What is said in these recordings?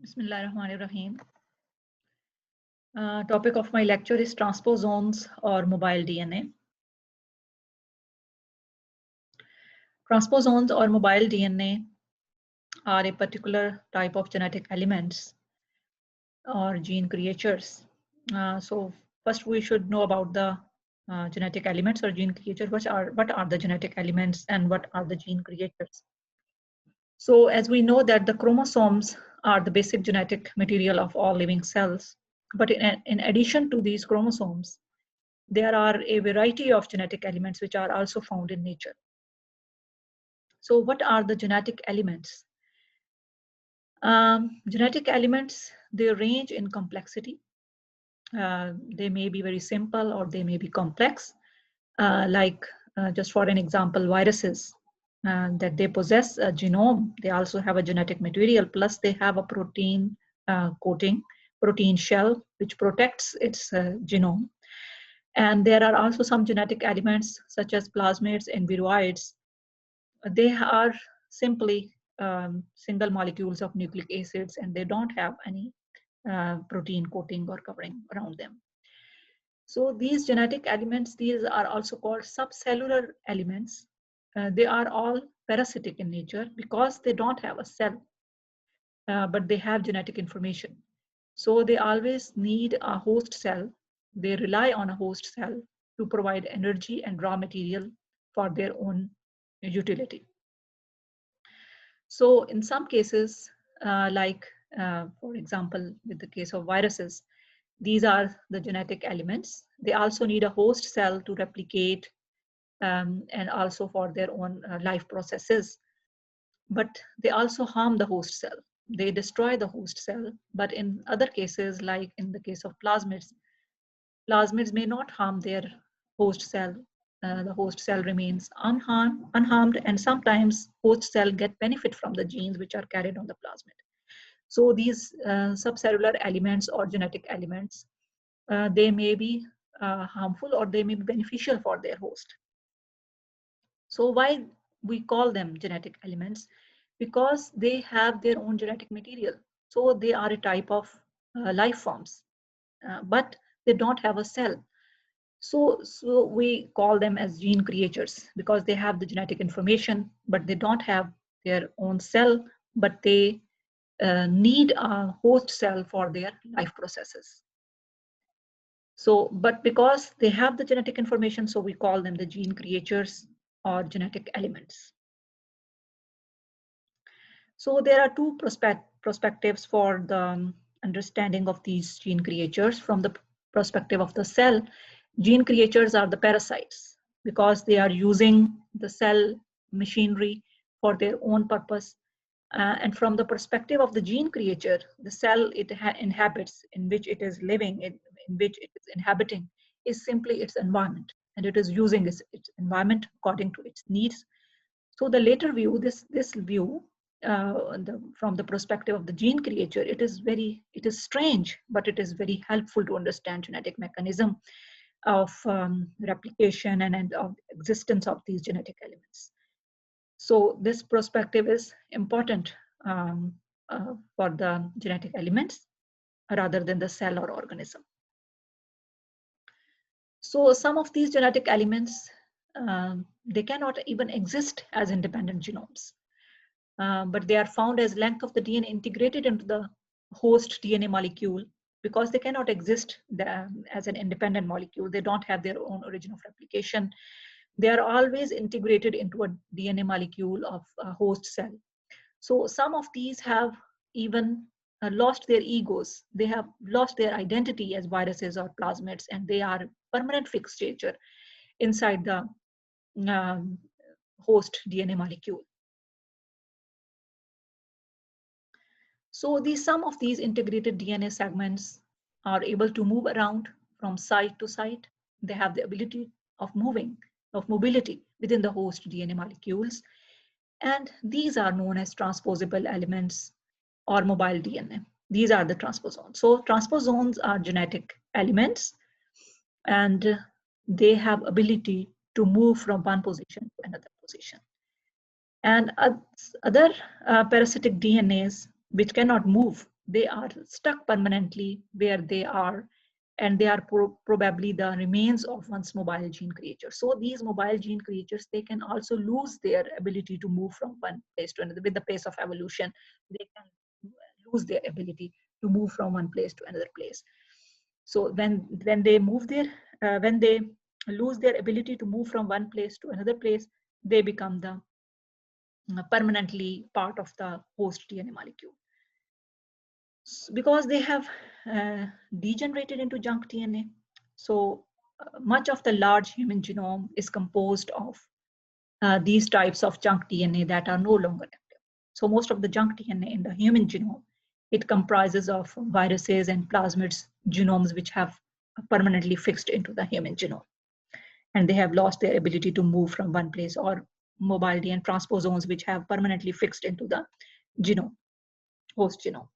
Bismillahirrahmanirrahim. Topic of my lecture is transposons or mobile DNA. Transposons or mobile DNA are a particular type of genetic elements or gene creatures. So first we should know about the genetic elements or gene creatures. What are the genetic elements and what are the gene creators? So as we know that the chromosomes are the basic genetic material of all living cells. But in addition to these chromosomes, there are a variety of genetic elements which are also found in nature. So what are the genetic elements? Genetic elements, they range in complexity. They may be very simple or they may be complex. Just for an example, viruses, that they possess a genome. They also have a genetic material, plus they have a protein coating, protein shell, which protects its genome. And there are also some genetic elements such as plasmids and viroids. They are simply single molecules of nucleic acids and they don't have any protein coating or covering around them. So these genetic elements, these are also called subcellular elements. They are all parasitic in nature because they don't have a cell, but they have genetic information. So they always need a host cell. They rely on a host cell to provide energy and raw material for their own utility. So in some cases, for example, with the case of viruses, these are the genetic elements. They also need a host cell to replicate and also for their own life processes. But they also harm the host cell. They destroy the host cell. But in other cases, like in the case of plasmids, plasmids may not harm their host cell. The host cell remains unharmed, and sometimes host cell get benefit from the genes which are carried on the plasmid. So these subcellular elements or genetic elements, they may be harmful or they may be beneficial for their host. So why we call them genetic elements? Because they have their own genetic material. So they are a type of life forms, but they don't have a cell. So we call them as gene creatures because they have the genetic information, but they don't have their own cell, but they need a host cell for their life processes. So, but because they have the genetic information, so we call them the gene creatures or genetic elements. So there are two perspectives for the understanding of these gene creatures. From the perspective of the cell, gene creatures are the parasites because they are using the cell machinery for their own purpose. And from the perspective of the gene creature, the cell it inhabits, in which it is living, in which it is inhabiting, is simply its environment, and it is using its environment according to its needs. So the later view, this view, from the perspective of the gene creature, it is strange, but it is very helpful to understand genetic mechanism of replication and of existence of these genetic elements. So this perspective is important for the genetic elements rather than the cell or organism. So some of these genetic elements, they cannot even exist as independent genomes. But they are found as length of the DNA integrated into the host DNA molecule because they cannot exist as an independent molecule. They don't have their own origin of replication. They are always integrated into a DNA molecule of a host cell. So some of these have even lost their egos. They have lost their identity as viruses or plasmids, and they are permanent fixature inside the host DNA molecule. So some of these integrated DNA segments are able to move around from site to site. They have the ability of mobility within the host DNA molecules. And these are known as transposable elements or mobile DNA. These are the transposons. So transposons are genetic elements and they have ability to move from one position to another position. And other parasitic DNAs which cannot move, they are stuck permanently where they are, and they are probably the remains of once mobile gene creatures. So these mobile gene creatures, they can also lose their ability to move from one place to another. With the pace of evolution, they can lose their ability to move from one place to another place. So when they move their when they lose their ability to move from one place to another place, they become the permanently part of the host DNA molecule, because they have degenerated into junk DNA. So much of the large human genome is composed of these types of junk DNA that are no longer active. So most of the junk DNA in the human genome, it comprises of viruses and plasmids genomes which have permanently fixed into the human genome, and they have lost their ability to move from one place, or mobile DNA transposons which have permanently fixed into the genome, host genome.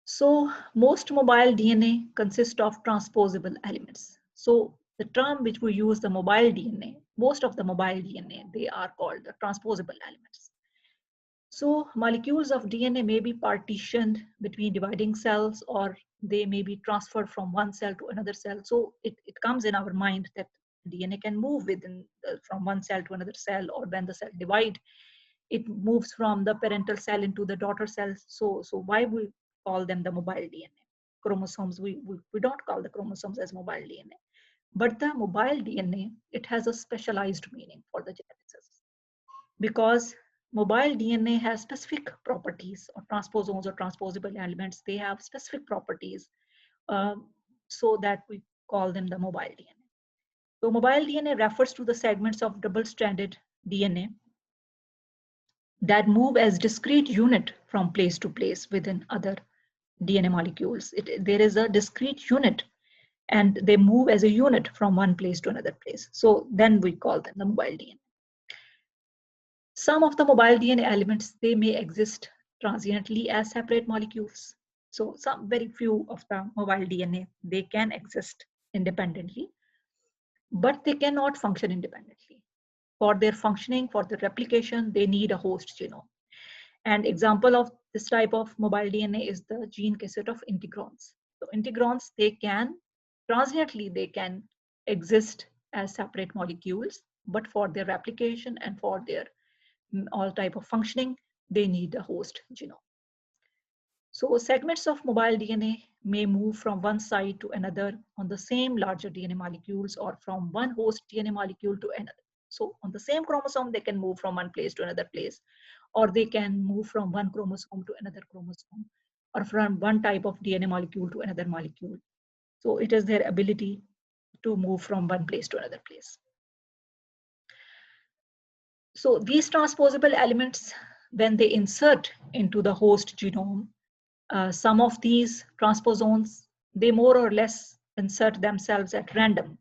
So most mobile DNA consist of transposable elements. So the term which we use, the mobile DNA, most of the mobile DNA, they are called the transposable elements. So molecules of DNA may be partitioned between dividing cells, or they may be transferred from one cell to another cell. So it comes in our mind that DNA can move within from one cell to another cell, or when the cell divide, it moves from the parental cell into the daughter cells. So why we call them the mobile DNA? Chromosomes, we don't call the chromosomes as mobile DNA. But the mobile DNA, it has a specialized meaning for the geneticists, because mobile DNA has specific properties, or transposons or transposable elements, they have specific properties, so that we call them the mobile DNA. So mobile DNA refers to the segments of double-stranded DNA that move as discrete unit from place to place within other DNA molecules. There is a discrete unit, and they move as a unit from one place to another place. So then we call them the mobile DNA. Some of the mobile DNA elements, they may exist transiently as separate molecules. So some very few of the mobile DNA, they can exist independently, but they cannot function independently. For their functioning, for their replication, they need a host genome. And example of this type of mobile DNA is the gene cassette of integrons. So integrons, they can transiently, they can exist as separate molecules, but for their replication and for their all type of functioning, they need a host genome. So segments of mobile DNA may move from one site to another on the same larger DNA molecules, or from one host DNA molecule to another. So on the same chromosome, they can move from one place to another place, or they can move from one chromosome to another chromosome, or from one type of DNA molecule to another molecule. So it is their ability to move from one place to another place. So these transposable elements, when they insert into the host genome, some of these transposons, they more or less insert themselves at random.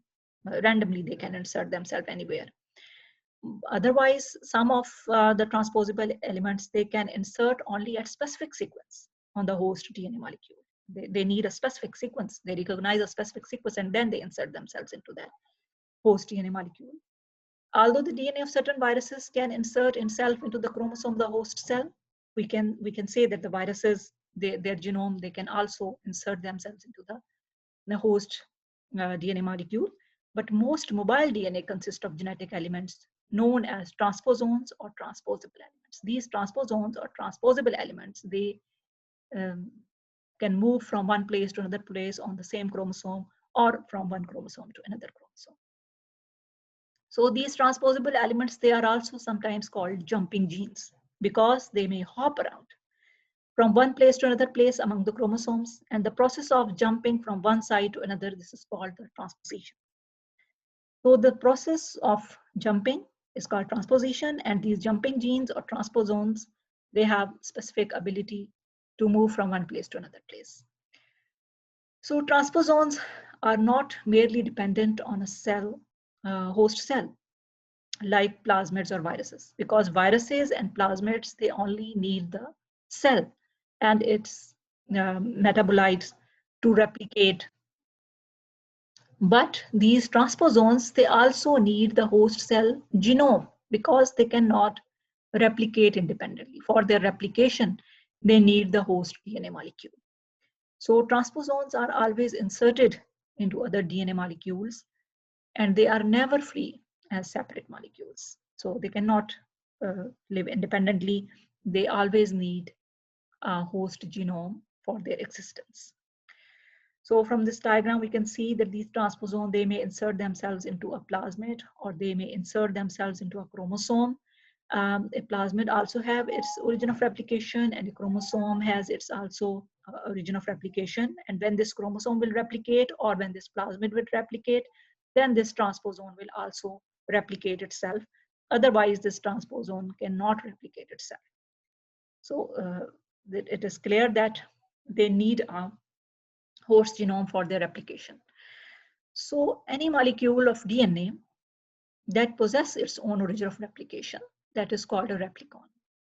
Randomly, they can insert themselves anywhere. Otherwise, some of the transposable elements, they can insert only at specific sequence on the host DNA molecule. They need a specific sequence. They recognize a specific sequence, and then they insert themselves into that host DNA molecule. Although the DNA of certain viruses can insert itself into the chromosome of the host cell, we can say that the viruses, their genome, they can also insert themselves into the host DNA molecule. But most mobile DNA consists of genetic elements known as transposons or transposable elements. These transposons or transposable elements, they can move from one place to another place on the same chromosome, or from one chromosome to another chromosome. So these transposable elements, they are also sometimes called jumping genes, because they may hop around from one place to another place among the chromosomes, and the process of jumping from one side to another, this is called the transposition. So the process of jumping is called transposition, and these jumping genes or transposons, they have specific ability to move from one place to another place. So transposons are not merely dependent on a cell, host cell, like plasmids or viruses, because viruses and plasmids, they only need the cell and its metabolites to replicate. But these transposons, they also need the host cell genome, because they cannot replicate independently. For their replication, they need the host DNA molecule. So transposons are always inserted into other DNA molecules, and they are never free as separate molecules. So they cannot live independently. They always need a host genome for their existence. So from this diagram, we can see that these transposons, they may insert themselves into a plasmid, or they may insert themselves into a chromosome. A plasmid also have its origin of replication, and a chromosome has its also origin of replication. And when this chromosome will replicate, or when this plasmid will replicate, then this transposon will also replicate itself. Otherwise, this transposon cannot replicate itself. So it is clear that they need a host genome for their replication. So any molecule of DNA that possesses its own origin of replication, that is called a replicon.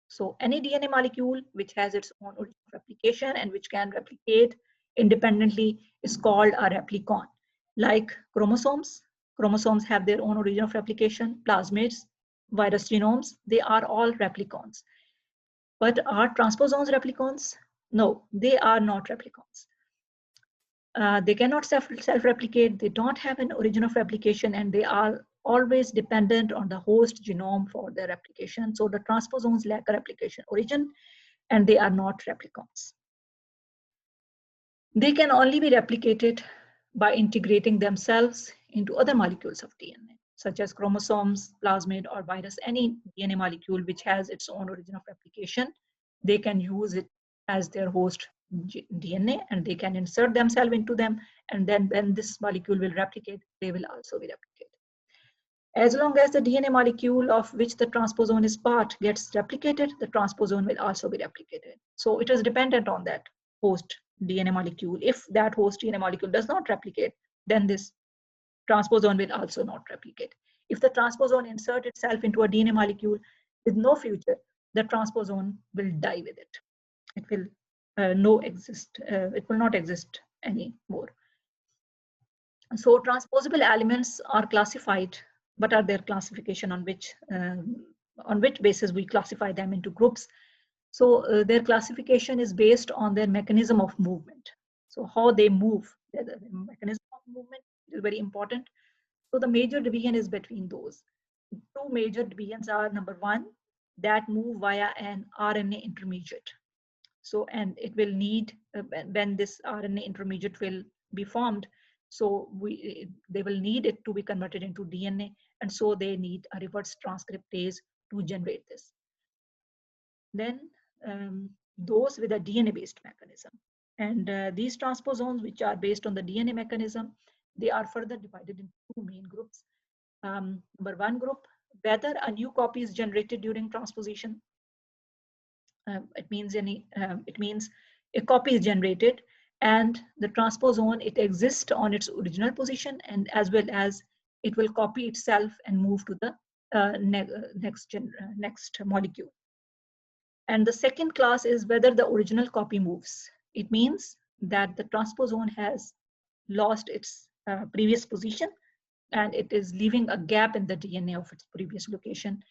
So any DNA molecule which has its own origin of replication and which can replicate independently is called a replicon. Like chromosomes, chromosomes have their own origin of replication, plasmids, virus genomes, they are all replicons. But are transposons replicons? No, they are not replicons. They cannot self-replicate, they don't have an origin of replication, and they are always dependent on the host genome for their replication. So the transposons lack a replication origin, and they are not replicons. They can only be replicated by integrating themselves into other molecules of DNA, such as chromosomes, plasmid, or virus. Any DNA molecule which has its own origin of replication, they can use it as their host DNA, and they can insert themselves into them, and then when this molecule will replicate, they will also be replicated. As long as the DNA molecule of which the transposon is part gets replicated, the transposon will also be replicated. So it is dependent on that host DNA molecule. If that host DNA molecule does not replicate, then this transposon will also not replicate. If the transposon inserts itself into a DNA molecule with no future, the transposon will die with it. It will it will not exist anymore. So transposable elements are classified. What are their classification, on which basis we classify them into groups? So their classification is based on their mechanism of movement. So how they move, the mechanism of movement is very important. So the major division is between those. Two major divisions are: number one, that move via an RNA intermediate. So, and it will need, when this RNA intermediate will be formed, so they will need it to be converted into DNA, and so they need a reverse transcriptase to generate this. Then those with a DNA-based mechanism. And these transposons, which are based on the DNA mechanism, they are further divided into two main groups. Number one group, whether a new copy is generated during transposition. It means a copy is generated, and the transposon, it exists on its original position, and as well as it will copy itself and move to the next molecule. And the second class is whether the original copy moves. It means that the transposon has lost its previous position, and it is leaving a gap in the DNA of its previous location,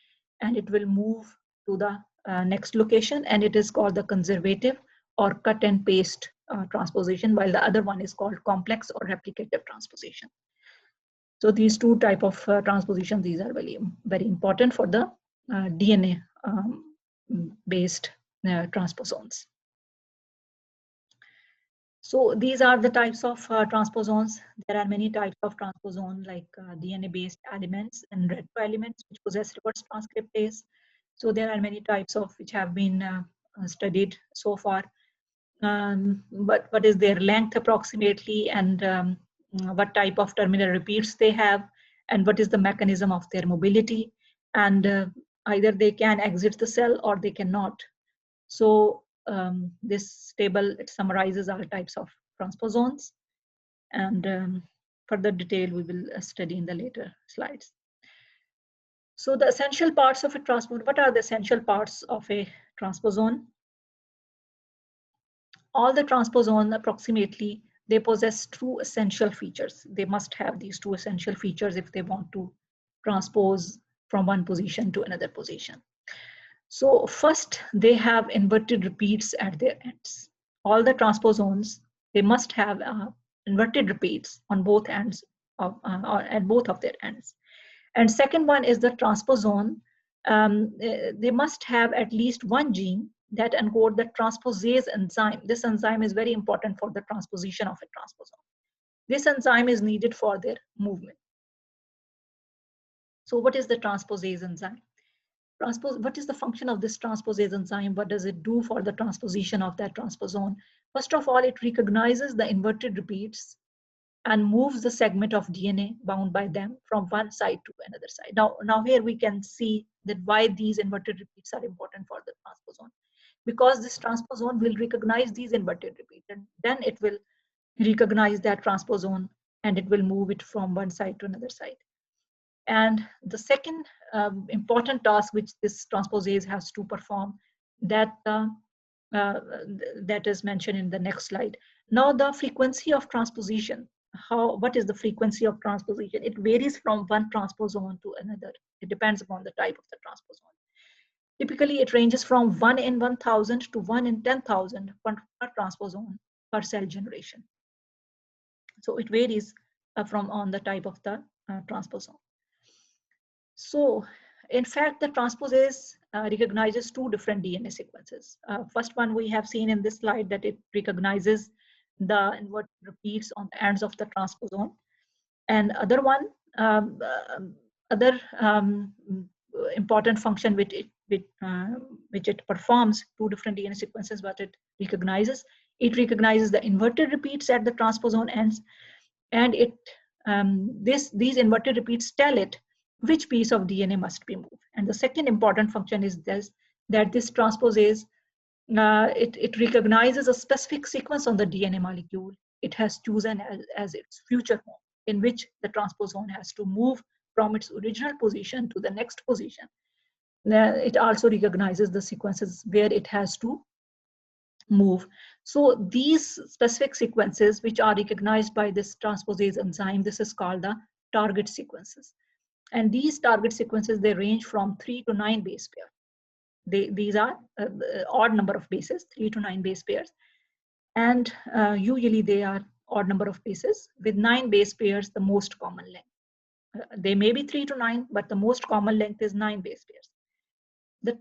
and it will move to the next location, and it is called the conservative or cut and paste transposition, while the other one is called complex or replicative transposition. So these two type of transpositions, these are very, very important for the DNA based transposons. So these are the types of transposons. There are many types of transposon, like DNA-based elements and retro elements which possess reverse transcriptase. So there are many types of which have been studied so far. But what is their length approximately, and what type of terminal repeats they have, and what is the mechanism of their mobility, and either they can exit the cell or they cannot. So this table, it summarizes all types of transposons, and further detail we will study in the later slides. So the essential parts of a transposon, what are the essential parts of a transposon? All the transposons approximately, they possess two essential features. They must have these two essential features if they want to transpose from one position to another position. So first, they have inverted repeats at their ends. All the transposons, they must have inverted repeats on both ends or at both of their ends. And second one is the transposon. They must have at least one gene that encode the transposase enzyme. This enzyme is very important for the transposition of a transposon. This enzyme is needed for their movement. So what is the transposase enzyme? What is the function of this transposase enzyme? What does it do for the transposition of that transposon? First of all, it recognizes the inverted repeats and moves the segment of DNA bound by them from one side to another side. Now here we can see that why these inverted repeats are important for the transposon. Because this transposon will recognize these inverted repeats, and then it will recognize that transposon and it will move it from one side to another side. And the second important task which this transposase has to perform, that that is mentioned in the next slide. Now the frequency of transposition. What is the frequency of transposition? It varies from one transposon to another. It depends upon the type of the transposon. Typically, it ranges from 1 in 1,000 to 1 in 10,000 per transposon per cell generation. So it varies from on the type of the transposon. So, in fact, the transposase recognizes two different DNA sequences. First one we have seen in this slide that it recognizes the inverted repeats on the ends of the transposon. And other one, other important function which it performs, two different DNA sequences, but it recognizes the inverted repeats at the transposon ends, and these inverted repeats tell it which piece of DNA must be moved. And the second important function is that this transposase, it recognizes a specific sequence on the DNA molecule it has chosen as its future home, in which the transposon has to move from its original position to the next position. It also recognizes the sequences where it has to move. So these specific sequences which are recognized by this transposase enzyme, this is called the target sequences. And these target sequences, they range from 3 to 9 base pairs. These are odd number of bases, 3 to 9 base pairs. And usually they are odd number of bases, with 9 base pairs the most common length. They may be 3 to 9, but the most common length is 9 base pairs. The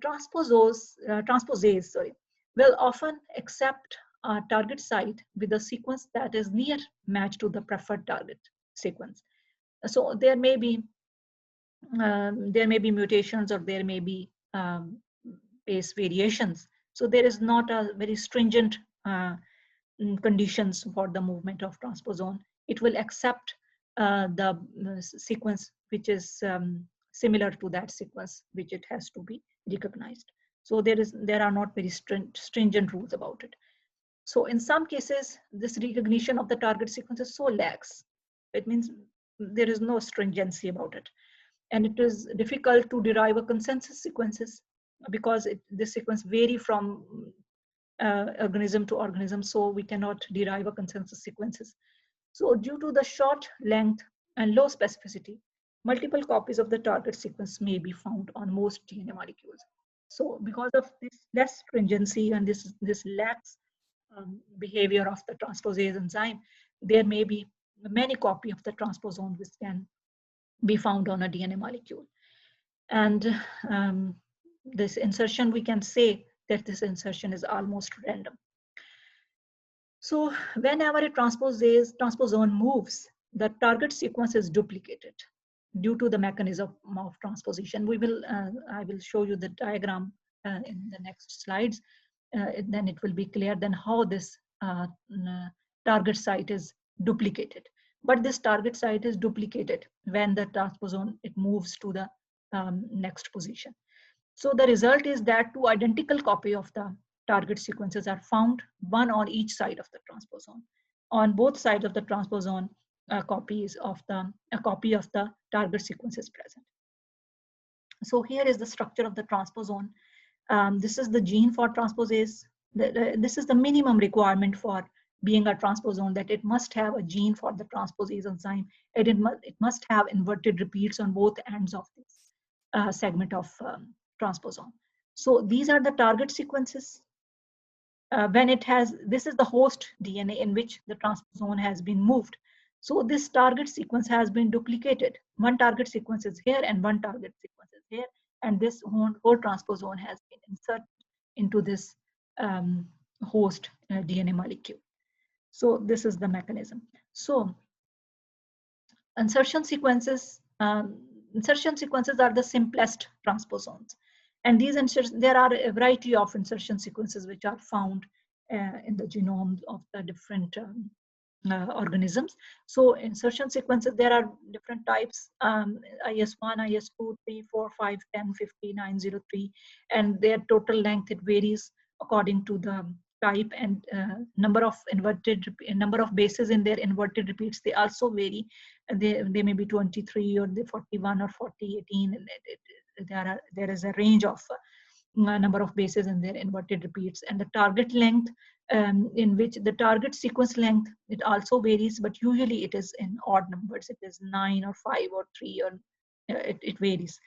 transposase will often accept a target site with a sequence that is near match to the preferred target sequence. So there may be mutations, or there may be base variations. So there is not a very stringent conditions for the movement of transposon. It will accept the sequence which is similar to that sequence which it has to be recognized. So there are not very stringent rules about it. So in some cases, this recognition of the target sequence is so lax. It means there is no stringency about it. And it is difficult to derive a consensus sequences because this sequence vary from organism to organism, so we cannot derive a consensus sequences. So due to the short length and low specificity, multiple copies of the target sequence may be found on most DNA molecules. So because of this less stringency and this lax behavior of the transposase enzyme, there may be many copies of the transposon which can be found on a DNA molecule. And this insertion, we can say that this insertion is almost random. So whenever a transposon moves, the target sequence is duplicated due to the mechanism of transposition. I will show you the diagram in the next slides. Then it will be clear then how this target site is duplicated. But this target site is duplicated when the transposon, it moves to the next position. So the result is that two identical copies of the target sequences are found, one on each side of the transposon. On both sides of the transposon, a copy of the target sequence is present. So here is the structure of the transposon. This is the gene for transposase. This is the minimum requirement for being a transposon, that it must have a gene for the transposase enzyme. It must have inverted repeats on both ends of this segment of transposon. So these are the target sequences. When it has, this is the host DNA in which the transposon has been moved. So this target sequence has been duplicated. One target sequence is here and one target sequence is here. And this whole transposon has been inserted into this host DNA molecule. So this is the mechanism. So insertion sequences, insertion sequences are the simplest transposons. And these there are a variety of insertion sequences which are found in the genomes of the different organisms. So insertion sequences, there are different types, IS1, IS2, 3, 4, 5, 10, 50, 903, and their total length, it varies according to the type, and number of bases in their inverted repeats, they also vary. They may be 23 or the 41 or 40, 18. There is a range of number of bases in their inverted repeats, and the target length, in which the target sequence length, it also varies, but usually it is in odd numbers. It is 9 or 5 or 3, or it varies.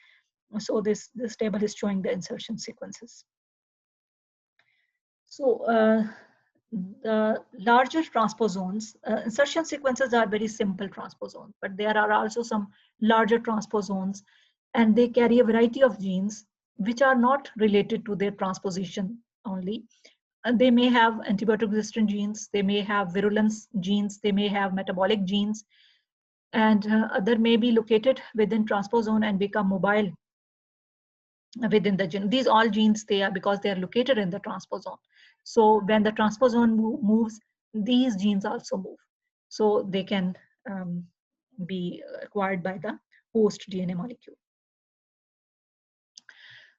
So this table is showing the insertion sequences. So the larger transposons, insertion sequences are very simple transposons, but there are also some larger transposons, and they carry a variety of genes which are not related to their transposition only. And they may have antibiotic resistant genes, they may have virulence genes, they may have metabolic genes, and other may be located within transposon and become mobile within the gene. These all genes, they are, because they are located in the transposon. So when the transposon moves, these genes also move. So they can be acquired by the host DNA molecule.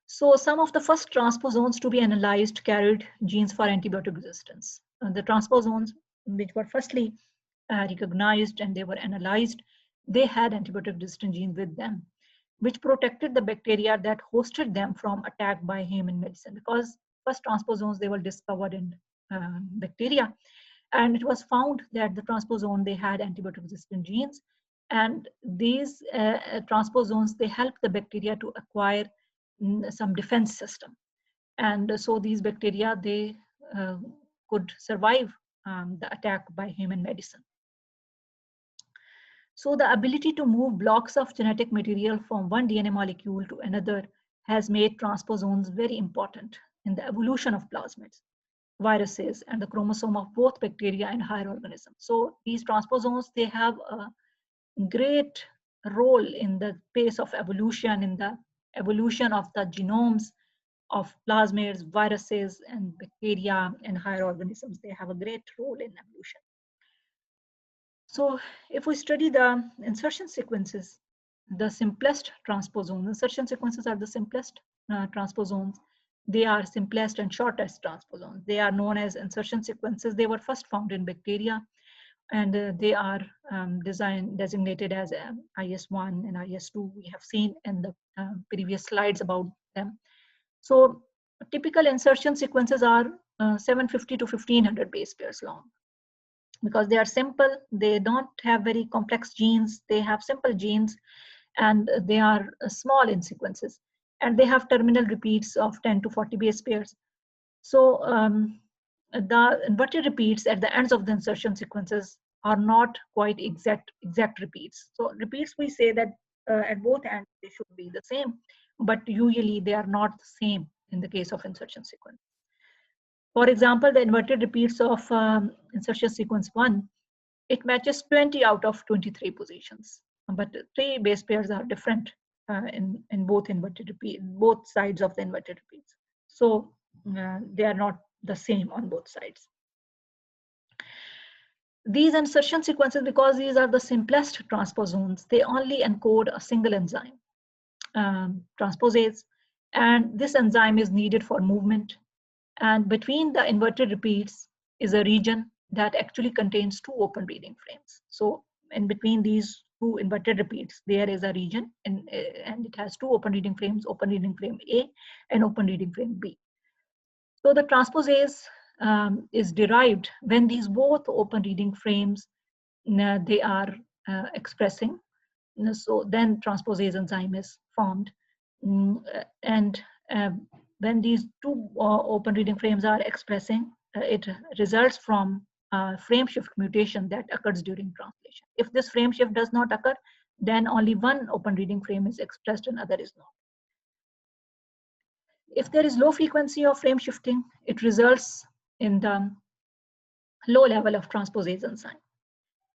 So some of the first transposons to be analyzed carried genes for antibiotic resistance. The transposons which were firstly recognized and they were analyzed, they had antibiotic resistant genes with them, which protected the bacteria that hosted them from attack by human medicine. Because first transposons, they were discovered in bacteria, and it was found that the transposon, they had antibiotic resistant genes, and these transposons, they help the bacteria to acquire some defense system. And so these bacteria, they could survive the attack by human medicine. So the ability to move blocks of genetic material from one DNA molecule to another has made transposons very important in the evolution of plasmids, viruses, and the chromosome of both bacteria and higher organisms. So these transposons, they have a great role in the pace of evolution, in the evolution of the genomes of plasmids, viruses, and bacteria and higher organisms. They have a great role in evolution. So if we study the insertion sequences, the simplest transposons, insertion sequences are the simplest transposons. They are simplest and shortest transposons. They are known as insertion sequences. They were first found in bacteria, and they are designated as IS1 and IS2. We have seen in the previous slides about them. So typical insertion sequences are 750 to 1500 base pairs long, because they are simple. They don't have very complex genes. They have simple genes, and they are small in sequences, and they have terminal repeats of 10 to 40 base pairs. So the inverted repeats at the ends of the insertion sequences are not quite exact repeats. So repeats, we say that at both ends they should be the same, but usually they are not the same in the case of insertion sequence. For example, the inverted repeats of insertion sequence 1, it matches 20 out of 23 positions, but 3 base pairs are different in both inverted repeat, both sides of the inverted repeats. So they are not the same on both sides. These insertion sequences, because these are the simplest transposons, they only encode a single enzyme, transposase, and this enzyme is needed for movement. And between the inverted repeats is a region that actually contains 2 open reading frames. So in between these 2 inverted repeats, there is a region, and it has 2 open reading frames, open reading frame A and open reading frame B. So the transposase is derived when these both open reading frames, they are expressing. So then transposase enzyme is formed. And when these two open reading frames are expressing, it results from frame shift mutation that occurs during translation. If this frame shift does not occur, then only one open reading frame is expressed and other is not. If there is low frequency of frame shifting, it results in the low level of transposase enzyme.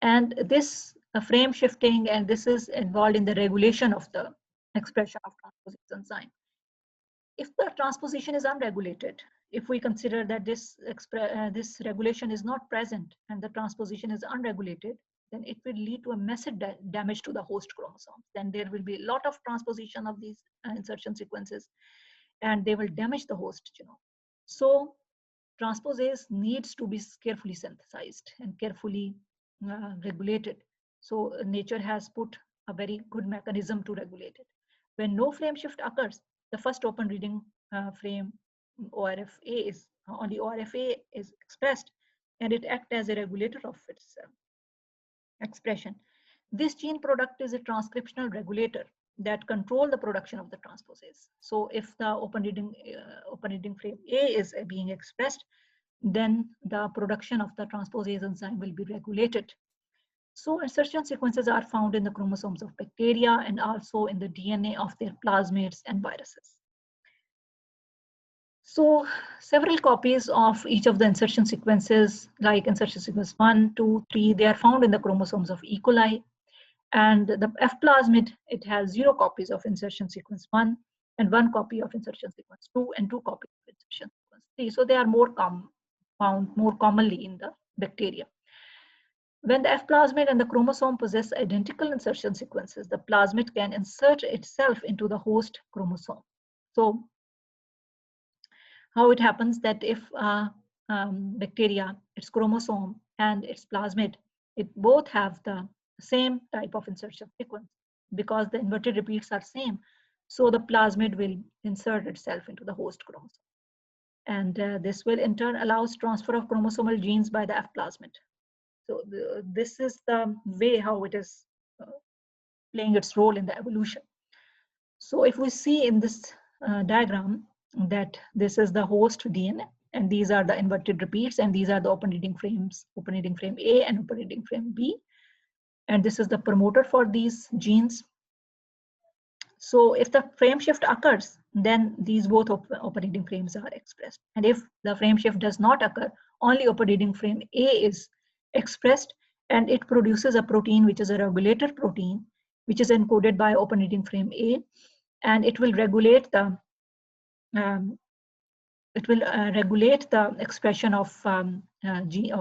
And this frame shifting, and this is involved in the regulation of the expression of transposase enzyme. If the transposition is unregulated, if we consider that this regulation is not present and the transposition is unregulated, then it will lead to a massive damage to the host chromosomes. Then there will be a lot of transposition of these insertion sequences, and they will damage the host genome. So transposase needs to be carefully synthesized and carefully regulated. So nature has put a very good mechanism to regulate it. When no frame shift occurs, the first open reading frame ORFA is only ORFA is expressed, and it acts as a regulator of its expression. This gene product is a transcriptional regulator that control the production of the transposase. So if the open reading frame A is being expressed, then the production of the transposase enzyme will be regulated. So insertion sequences are found in the chromosomes of bacteria and also in the DNA of their plasmids and viruses. So several copies of each of the insertion sequences, like insertion sequence 1, 2, 3, they are found in the chromosomes of E. coli. And the F plasmid, it has 0 copies of insertion sequence 1 and 1 copy of insertion sequence 2 and 2 copies of insertion sequence 3. So they are found more commonly in the bacteria. When the F plasmid and the chromosome possess identical insertion sequences, the plasmid can insert itself into the host chromosome. So how it happens that if bacteria, its chromosome and its plasmid, it both have the same type of insertion sequence because the inverted repeats are same. So the plasmid will insert itself into the host chromosome. And this will in turn allows transfer of chromosomal genes by the F plasmid. So this is the way how it is playing its role in the evolution. So if we see in this diagram that this is the host DNA, and these are the inverted repeats, and these are the open reading frames, open reading frame A and open reading frame B. And this is the promoter for these genes. So if the frame shift occurs, then these both open reading frames are expressed. And if the frame shift does not occur, only open reading frame A is expressed, and it produces a protein which is a regulator protein, which is encoded by open reading frame A, and it will regulate the expression of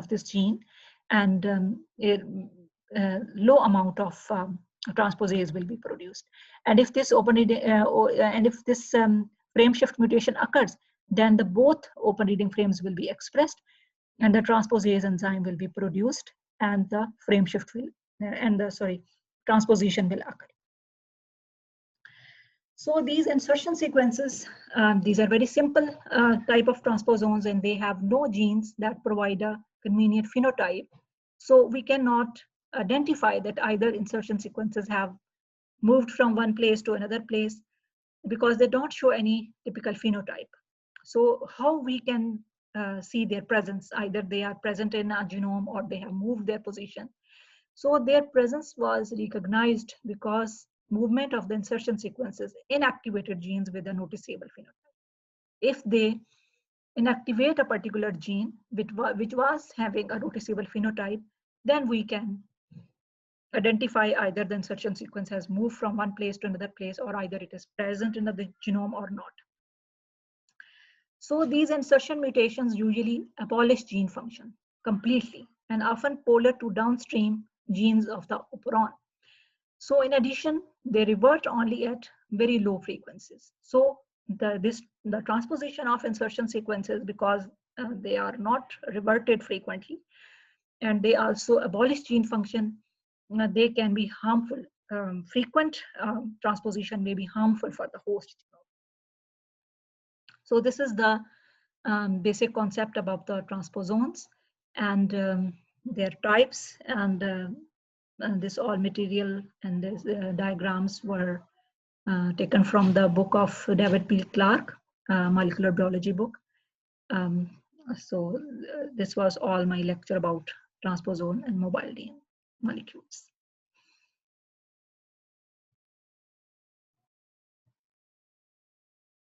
this gene, and a low amount of transposase will be produced. And if this frame shift mutation occurs, then the both open reading frames will be expressed, and the transposase enzyme will be produced, and the frame shift will transposition will occur. So these insertion sequences, these are very simple type of transposons, and they have no genes that provide a convenient phenotype. So we cannot identify that either insertion sequences have moved from one place to another place because they don't show any typical phenotype. So how we can see their presence? Either they are present in a genome or they have moved their position. So their presence was recognized because movement of the insertion sequences inactivated genes with a noticeable phenotype. If they inactivate a particular gene which was having a noticeable phenotype, then we can identify either the insertion sequence has moved from one place to another place, or either it is present in the genome or not. So these insertion mutations usually abolish gene function completely and often polar to downstream genes of the operon. So in addition, they revert only at very low frequencies. So the transposition of insertion sequences, because they are not reverted frequently, and they also abolish gene function, they can be harmful. Frequent transposition may be harmful for the host genome. So this is the basic concept about the transposons and their types, and this all material and these diagrams were taken from the book of David P. Clark, molecular biology book. So this was all my lecture about transposon and mobile DNA molecules.